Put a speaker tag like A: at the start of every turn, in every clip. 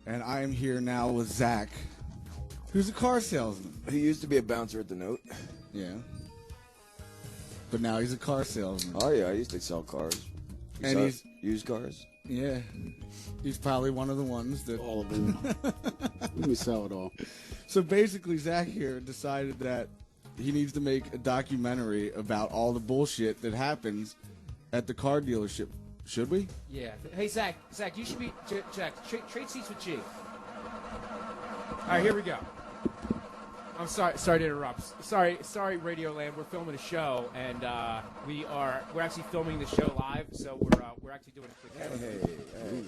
A: and I am here now with Zach, who's a car salesman.
B: He used to be a bouncer at the Note.
A: Yeah. But now he's a car salesman.
B: Oh, yeah, I used to sell cars.
A: And he's
B: used cars?
A: Yeah. He's probably one of the ones that...
C: All of them. We sell it all.
A: So basically, Zach here decided that he needs to make a documentary about all the bullshit that happens at the car dealership. Should we?
D: Yeah. Hey, Zach, you should be... Jack, trade seats with G. All right, here we go. I'm sorry to interrupt. Sorry, Radio Land. We're filming a show, and we're actually filming the show live, so we're actually doing a quick edit.
B: Hey.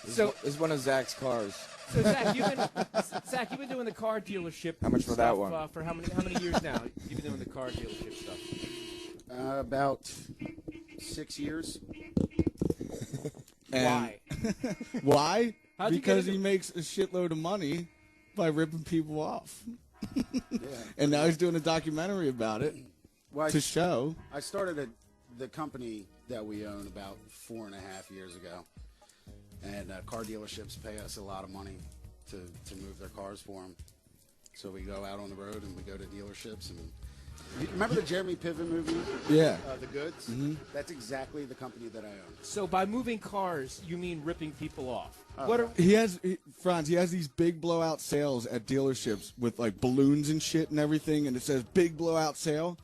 D: So
B: this is one of Zach's cars.
D: So Zach, you've been doing the car dealership.
B: How much for that one?
D: For how many years now? You've been doing the car dealership stuff.
C: About 6 years.
D: Why?
A: Why? Because
D: he
A: makes a shitload of money by ripping people off.
C: Yeah.
A: And now he's doing a documentary about it to show.
C: I started the company that we own about 4.5 years ago. And car dealerships pay us a lot of money to move their cars for them. So we go out on the road and we go to dealerships. And remember the Jeremy Piven movie?
A: Yeah.
C: The Goods?
A: Mm-hmm.
C: That's exactly the company that I own.
D: So by moving cars, you mean ripping people off?
A: He has these big blowout sales at dealerships with like balloons and shit and everything, and it says big blowout sale,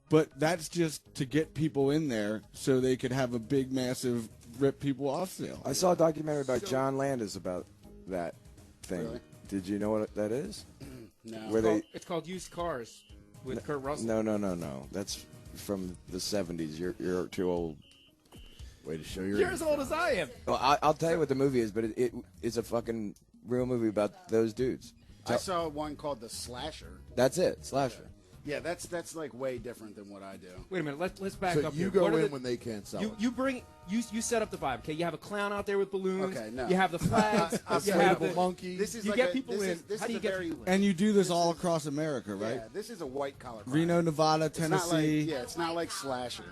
A: but that's just to get people in there so they could have a big, massive rip people off sale.
B: I saw a documentary about John Landis about that thing.
C: Really?
B: Did you know what that is?
C: No.
D: It's called Used Cars with Kurt Russell.
B: No. That's from the 70s. You're too old.
C: Way to show your...
D: You're as old as I am.
B: Well, I'll tell you what the movie is, but it's a fucking real movie about those dudes.
C: I saw one called The Slasher.
B: That's it, Slasher.
C: Yeah, that's like way different than what I do.
D: Wait a minute. Let's back
E: So
D: up.
E: you
D: here.
E: go in when they can't sell it.
D: You set up the vibe. Okay, you have a clown out there with balloons.
C: Okay, no.
D: You have the flags. You have the
E: monkey.
C: This is
D: You
C: like
D: get people in.
C: This
D: How do
C: is
D: you
C: a
D: get
C: very
D: people in?
A: And you do this all across America, right?
C: Yeah, this is a white collar crime.
A: Reno, Nevada,
C: It's not like,
A: Tennessee.
C: it's not like Slasher.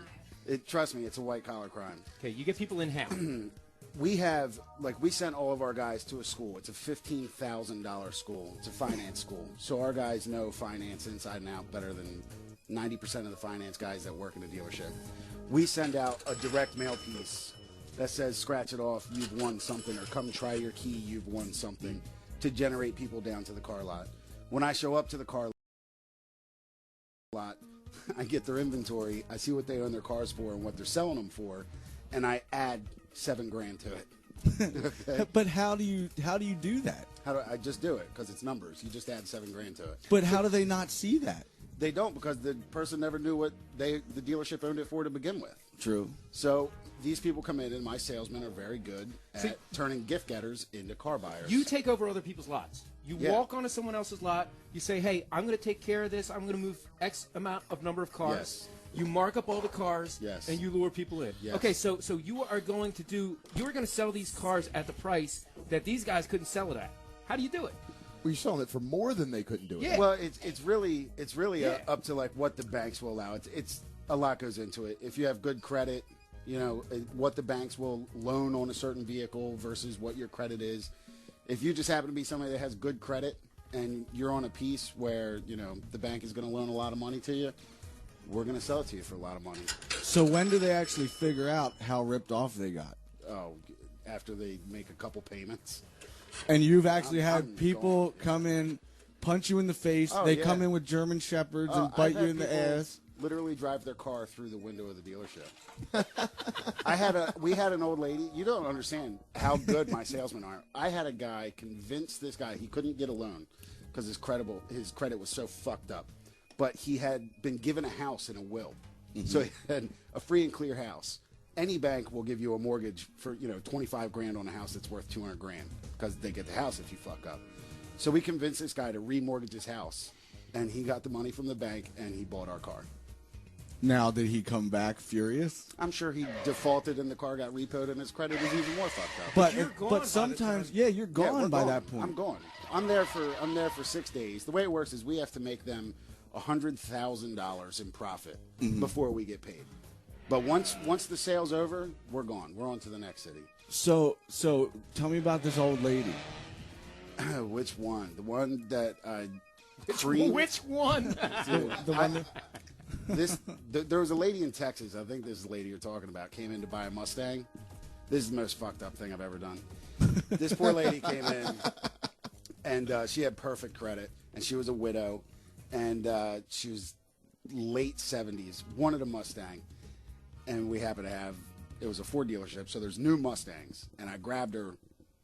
C: Trust me, it's a white collar crime.
D: Okay, you get people in how?
C: We sent all of our guys to a school. It's a $15,000 school. It's a finance school. So our guys know finance inside and out better than 90% of the finance guys that work in a dealership. We send out a direct mail piece that says, scratch it off, you've won something, or come try your key, you've won something, to generate people down to the car lot. When I show up to the car lot, I get their inventory, I see what they own their cars for and what they're selling them for, and I add $7,000 to it. Okay?
A: But how do you do that?
C: I just do it because it's numbers. You just add $7,000 to it.
A: But how do they not see that?
C: They don't, because the person never knew what the dealership owned it for to begin with.
A: True.
C: So these people come in, and my salesmen are very good at turning gift getters into car buyers.
D: You take over other people's lots. You walk onto someone else's lot. You say, hey, I'm going to take care of this. I'm going to move X amount of number of cars.
C: Yes.
D: You mark up all the cars,
C: Yes.
D: and you lure people in.
C: Yes.
D: Okay, so you are going to sell these cars at the price that these guys couldn't sell it at. How do you do it?
E: Well, you're selling it for more than they couldn't do it.
D: Yeah.
C: Well, it's really up to like what the banks will allow. It's a lot goes into it. If you have good credit, what the banks will loan on a certain vehicle versus what your credit is. If you just happen to be somebody that has good credit and you're on a piece where the bank is going to loan a lot of money to you, we're going to sell it to you for a lot of money.
A: So when do they actually figure out how ripped off they got?
C: Oh, after they make a couple payments.
A: And you've actually had
C: I'm
A: people come in, punch you in the face.
C: Oh,
A: they
C: yeah.
A: come in with German Shepherds and
C: I've
A: bite you
C: had
A: in the
C: people
A: ass.
C: Literally drive their car through the window of the dealership. We had an old lady. You don't understand how good my salesmen are. I had a guy convince this guy he couldn't get a loan because his credit was so fucked up. But he had been given a house in a will, so he had a free and clear house. Any bank will give you a mortgage for $25,000 on a house that's worth $200,000 because they get the house if you fuck up. So we convinced this guy to remortgage his house, and he got the money from the bank and he bought our car.
A: Now, did he come back furious?
C: I'm sure he defaulted and the car got repoed and his credit is even more fucked up.
A: But sometimes, you're gone by that point.
C: I'm gone. I'm there for 6 days. The way it works is we have to make them $100,000 in profit before we get paid. But once the sale's over, we're gone. We're on to the next city.
A: So tell me about this old lady.
C: Which one? The one that I
D: Which one?
A: The one that,
C: there was a lady in Texas. I think this is the lady you're talking about. Came in to buy a Mustang. This is the most fucked up thing I've ever done. This poor lady came in, and she had perfect credit, and she was a widow, and she was late 70s. Wanted a Mustang, and we happened to have. It was a Ford dealership, so there's new Mustangs, and I grabbed her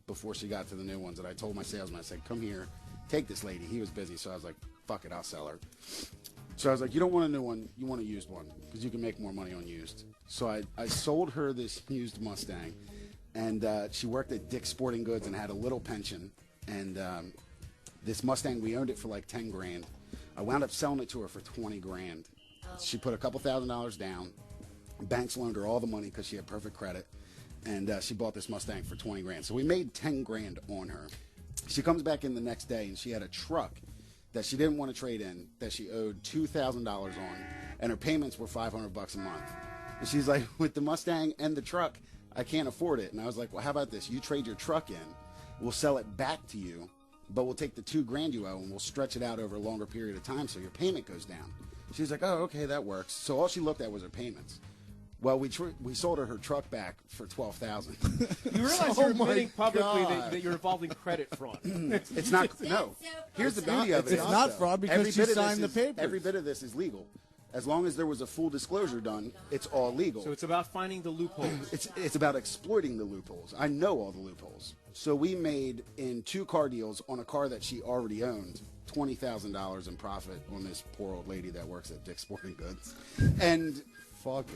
C: before she got to the new ones, and I told my salesman, I said, come here, take this lady. He was busy, so I was like, fuck it, I'll sell her. So I was like, you don't want a new one, you want a used one, because you can make more money on used. So I sold her this used Mustang, and she worked at Dick's Sporting Goods and had a little pension, and this Mustang, we owned it for like 10 grand. I wound up selling it to her for 20 grand. She put a couple $1,000s down. Banks loaned her all the money because she had perfect credit, and she bought this Mustang for 20 grand. So we made 10 grand on her. She comes back in the next day, and she had a truck that she didn't want to trade in that she owed $2,000 on, and her payments were $500 a month. And she's like, with the Mustang and the truck, I can't afford it. And I was like, well, how about this? You trade your truck in, we'll sell it back to you, but we'll take the $2 grand you owe and we'll stretch it out over a longer period of time so your payment goes down. She's like, oh, okay, that works. So all she looked at was her payments. Well, we sold her truck back for $12,000.
D: You realize you're admitting publicly that you're involved in credit fraud.
C: It's not. No. Here's the beauty of it.
A: it's not fraud because she signed the papers.
C: Every bit of this is legal. As long as there was a full disclosure done, it's all legal.
D: So it's about finding the loopholes.
C: It's about exploiting the loopholes. I know all the loopholes. So we made in 2 car deals on a car that she already owned $20,000 in profit on this poor old lady that works at Dick's Sporting Goods, and.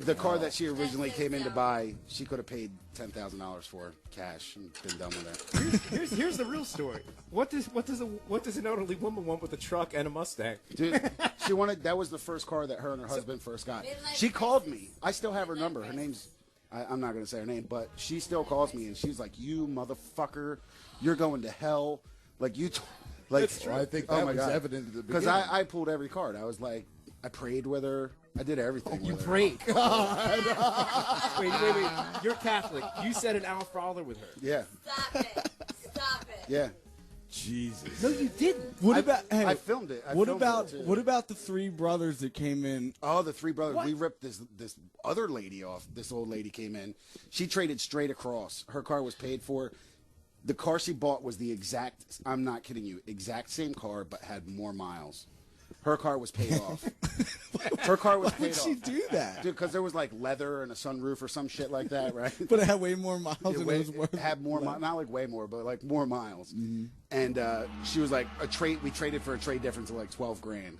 C: The car that she originally came in to buy, she could have paid $10,000 for cash and been done with it.
D: Here's the real story. What does an elderly woman want with a truck and a Mustang?
C: Dude, she wanted. That was the first car that her and her husband first got. She called me. I still have her number. Her name's. I'm not going to say her name, but she still calls me, and she's like, "You motherfucker, you're going to hell." Like you. Like
E: well, I think that was evident at the beginning.
C: Because I pulled every card. I was like, I prayed with her. I did everything.
D: You
C: with her.
D: prayed. Wait. You're Catholic. You said an Our Father with her.
C: Yeah.
F: Stop it.
C: Yeah.
A: Jesus.
D: No, you didn't.
A: What about? Hey,
C: I filmed it.
A: What about the 3 brothers that came in?
C: Oh, the 3 brothers.
D: What?
C: We ripped this other lady off. This old lady came in. She traded straight across. Her car was paid for. The car she bought was the exact, I'm not kidding you, exact same car, but had more miles. Her car was paid off. Her car was paid off.
A: Why would she do that?
C: Dude, because there was like leather and a sunroof or some shit like that, right?
A: But it had way more miles than it was worth.
C: It had more, not like way more, but like more miles. Mm-hmm. And she was like, we traded for a trade difference of like 12 grand.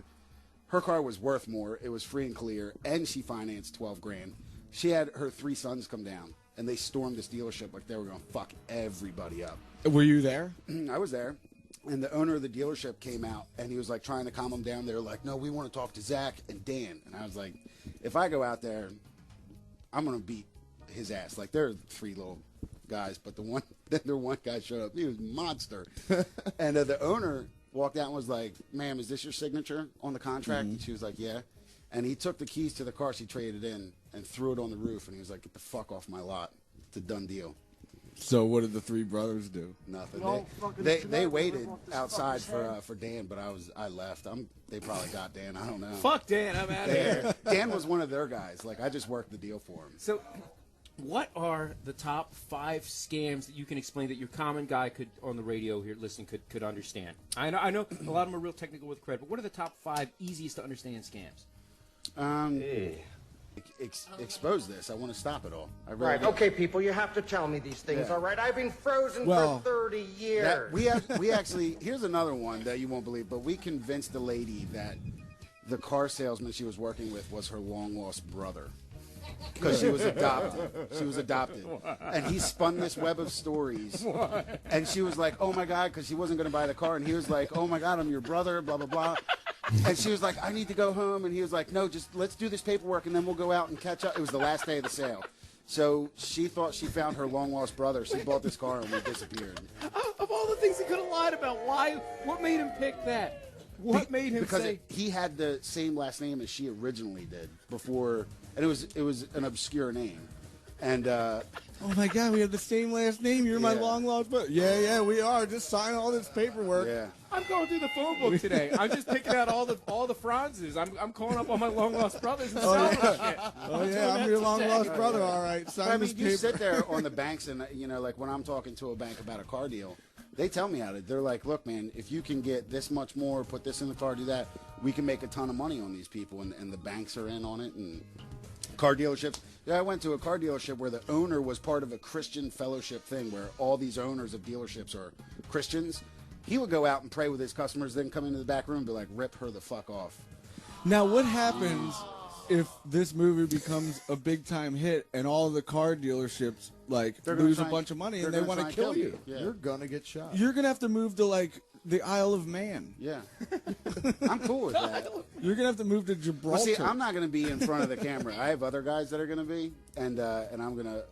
C: Her car was worth more. It was free and clear, and she financed 12 grand. She had her 3 sons come down, and they stormed this dealership like they were going to fuck everybody up.
A: Were you there?
C: I was there. And the owner of the dealership came out, and he was like trying to calm them down. They were like, "No, we want to talk to Zach and Dan." And I was like, "If I go out there, I'm gonna beat his ass." Like there are 3 little guys, but the one guy showed up. He was a monster. And the owner walked out and was like, "Ma'am, is this your signature on the contract?" And she was like, "Yeah." And he took the keys to the car she traded in and threw it on the roof. And he was like, "Get the fuck off my lot. It's a done deal."
A: So what did the 3 brothers do?
C: Nothing. They waited outside for Dan, but I left. They probably got Dan. I don't know.
D: Fuck Dan, I'm out of here.
C: Dan was one of their guys. Like I just worked the deal for him.
D: So, what are the top 5 scams that you can explain that your common guy could on the radio here listening could understand? I know a lot of them are real technical with credit, but what are the top 5 easiest to understand scams?
C: Expose this. I want to stop it all. I really
G: Right.
C: do.
G: Okay, people, you have to tell me these things,
C: Yeah.
G: all right? I've been frozen
A: Well,
G: for 30 years.
C: We actually, here's another one that you won't believe, but we convinced the lady that the car salesman she was working with was her long lost brother. Because she was adopted. And he spun this web of stories. And she was like, "Oh my God," because she wasn't going to buy the car. And he was like, "Oh my God, I'm your brother, blah, blah, blah." And she was like, "I need to go home." And he was like, "No, just let's do this paperwork and then we'll go out and catch up." It was the last day of the sale. So she thought she found her long lost brother. She bought this car and we disappeared.
D: Of all the things he could have lied about, what made him pick that? What made him
C: because
D: say?
C: He had the same last name as she originally did before, and it was an obscure name, and
A: Oh my God, we have the same last name. You're my long lost brother. Yeah, we are. Just sign all this paperwork.
C: Yeah.
D: I'm going through the phone book today. I'm just picking out all the Franzes. I'm calling up all my long lost brothers and selling shit.
A: Oh yeah, I'm your long lost brother. All right, sign
C: I
A: this
C: mean,
A: paper.
C: you sit there on the banks, and like when I'm talking to a bank about a car deal, they tell me how to. They're like, look, man, if you can get this much more, put this in the car, do that, we can make a ton of money on these people, and the banks are in on it, and car dealerships. Yeah, I went to a car dealership where the owner was part of a Christian fellowship thing where all these owners of dealerships are Christians. He would go out and pray with his customers, then come into the back room and be like, rip her the fuck off.
A: Now, what happens if this movie becomes a big time hit and all the car dealerships lose a bunch of money and they want to kill you?
C: Yeah.
E: You're gonna get shot.
A: You're gonna have to move to the Isle of Man.
C: Yeah. I'm cool with that.
A: You're gonna have to move to Gibraltar.
C: Well, see, I'm not going to be in front of the camera. I have other guys that are going to be, and I'm going to.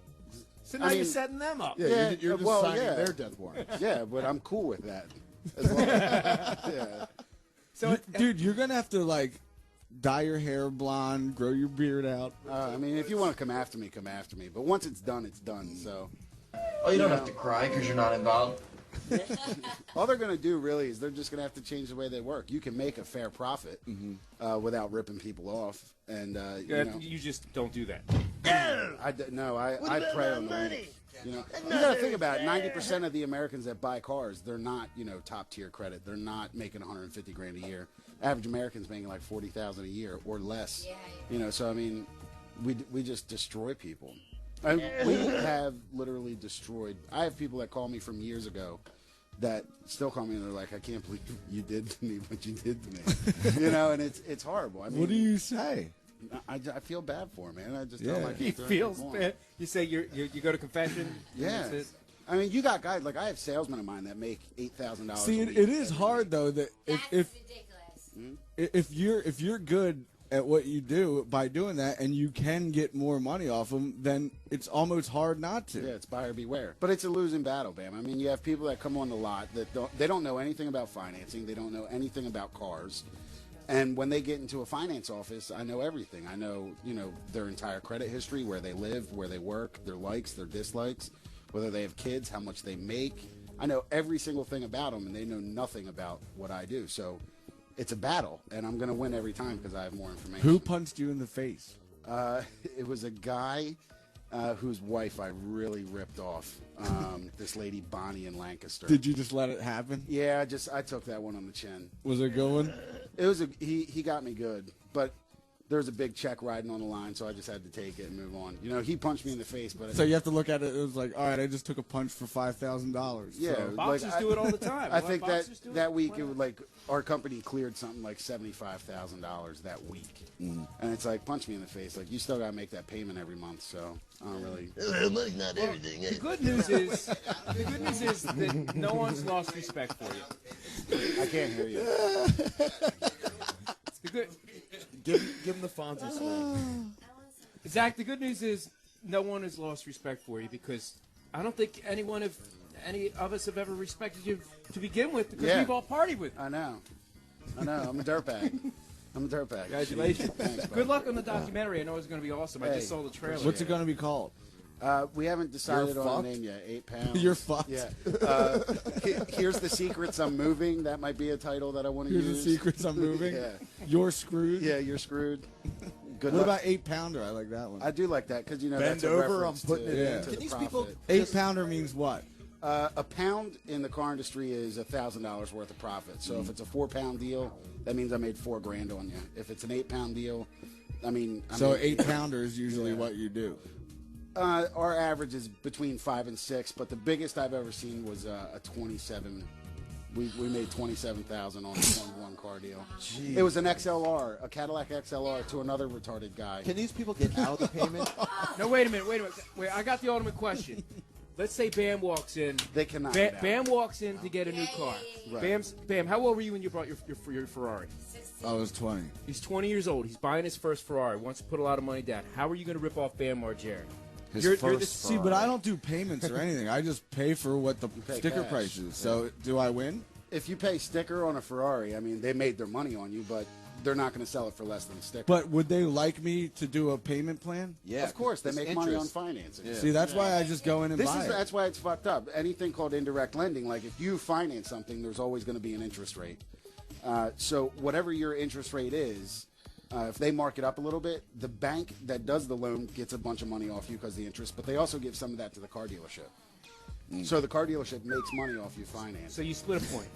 D: So now you're setting them up.
E: Yeah, you're just signing their death warrant.
C: Yeah, but I'm cool with that. As long yeah.
D: So,
A: dude, you're gonna have to dye your hair blonde, grow your beard out.
C: I mean, if you want to come after me, come after me. But once it's done, it's done. So.
H: Oh, you don't have to cry because you're not involved.
C: All they're going to do really is they're just going to have to change the way they work. You can make a fair profit without ripping people off, and
D: you just don't do that.
C: I pray on the money. You got to think about it. 90% of the Americans that buy cars, they're not top tier credit. They're not making 150 grand a year. Average American's making like 40,000 a year or less. Yeah. So I mean, we just destroy people. We have literally destroyed. I have people that call me from years ago that still call me and they're like, I can't believe you did to me what you did to me. And it's horrible. I mean,
A: what do you say?
C: I feel bad for him, man. I just tell him
D: He feels bad. You say you go to confession.
C: Yeah. I mean, you got guys I have salesmen of mine that make $8,000.
A: See, it is hard though that if you're good at what you do by doing that and you can get more money off them, then it's almost hard not to.
C: Yeah, it's buyer beware. But it's a losing battle, Bam. I mean, you have people that come on the lot that don't know anything about financing. They don't know anything about cars. And when they get into a finance office, I know everything. I know, their entire credit history, where they live, where they work, their likes, their dislikes, whether they have kids, how much they make. I know every single thing about them, and they know nothing about what I do. So it's a battle, and I'm going to win every time because I have more information.
A: Who punched you in the face?
C: It was a guy whose wife I really ripped off. This lady Bonnie in Lancaster.
A: Did you just let it happen?
C: Yeah, I took that one on the chin.
A: Was it a good one?
C: It was he got me good, but there was a big check riding on the line, so I just had to take it and move on. He punched me in the face, but
A: so you have to look at it. It was like, all right, I just took a punch for $5,000.
C: Yeah,
A: so.
D: Boxers do it all the time.
C: I think that week it was our company cleared something like $75,000 that week, and it's like punch me in the face. Like you still got to make that payment every month, so I don't really.
H: Money's not everything.
D: The good news is that no one's lost respect for you.
C: I can't hear you.
D: The good.
E: Give him the Fonzie swing.
D: Zach, the good news is no one has lost respect for you because I don't think any of us have ever respected you to begin with because we've all partied with you.
C: I know. I'm a dirtbag.
D: Congratulations.
C: Thanks,
D: good luck on the documentary. I know it's going to be awesome. I just saw the trailer.
A: What's it going to be called?
C: We haven't decided
A: You're
C: on
A: fucked?
C: a name yet. 8 pounds.
A: You're fucked.
C: Yeah. Here's the secrets I'm moving. That might be a title that I want to use.
A: Here's the secrets I'm moving.
C: Yeah.
A: You're screwed.
C: Yeah, you're screwed. Good
A: What
C: luck.
A: about 8 pounder? I like that one.
C: I do like that because
E: Bend
C: that's a
E: over,
C: reference
E: I'm putting
C: to,
E: it in.
C: to
E: Can
C: the
E: these
C: profit.
E: people-
A: 8 pounder means what?
C: A pound in the car industry is $1,000 worth of profit. So if it's a 4-pound deal, that means I made $4,000 on you. If it's an 8-pound deal,
A: So 8 pounder is usually what you do.
C: Our average is between 5 and 6, but the biggest I've ever seen was a 27. We made $27,000 on one car deal.
E: Jeez.
C: It was an XLR, a Cadillac XLR, to another retarded guy.
E: Can these people get out of the payment?
D: No, wait a minute. Wait, I got the ultimate question. Let's say Bam walks in.
C: They cannot get out.
D: Bam walks in to get a new car.
C: Right.
D: Bam, how old were you when you brought your Ferrari?
A: I was 20.
D: He's 20 years old. He's buying his first Ferrari. Wants to put a lot of money down. How are you going to rip off Bam Margera?
A: See, but I don't do payments or anything. I just pay for what the
C: pay
A: sticker
C: cash.
A: price is. So do I win?
C: If you pay sticker on a Ferrari, I mean, they made their money on you, but they're not going to sell it for less than the sticker.
A: But would they like me to do a payment plan?
B: Yeah,
C: of course, they
B: it's
C: make money on
B: interest.
C: financing.
B: Yeah.
A: See, that's why I just go in and buy it.
C: That's why it's fucked up. Anything called indirect lending, like if you finance something, there's always going to be an interest rate. So whatever your interest rate is, if they mark it up a little bit, the bank that does the loan gets a bunch of money off you because of the interest, but they also give some of that to the car dealership. So the car dealership makes money off you finance.
D: So you split a point.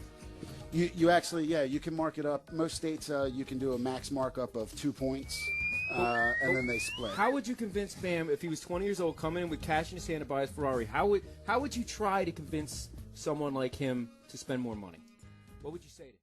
C: You actually, you can mark it up. Most states, you can do a max markup of 2 points, and then they split.
D: How would you convince Bam if he was 20 years old, coming in with cash in his hand to buy his Ferrari? How would you try to convince someone like him to spend more money? What would you say to him?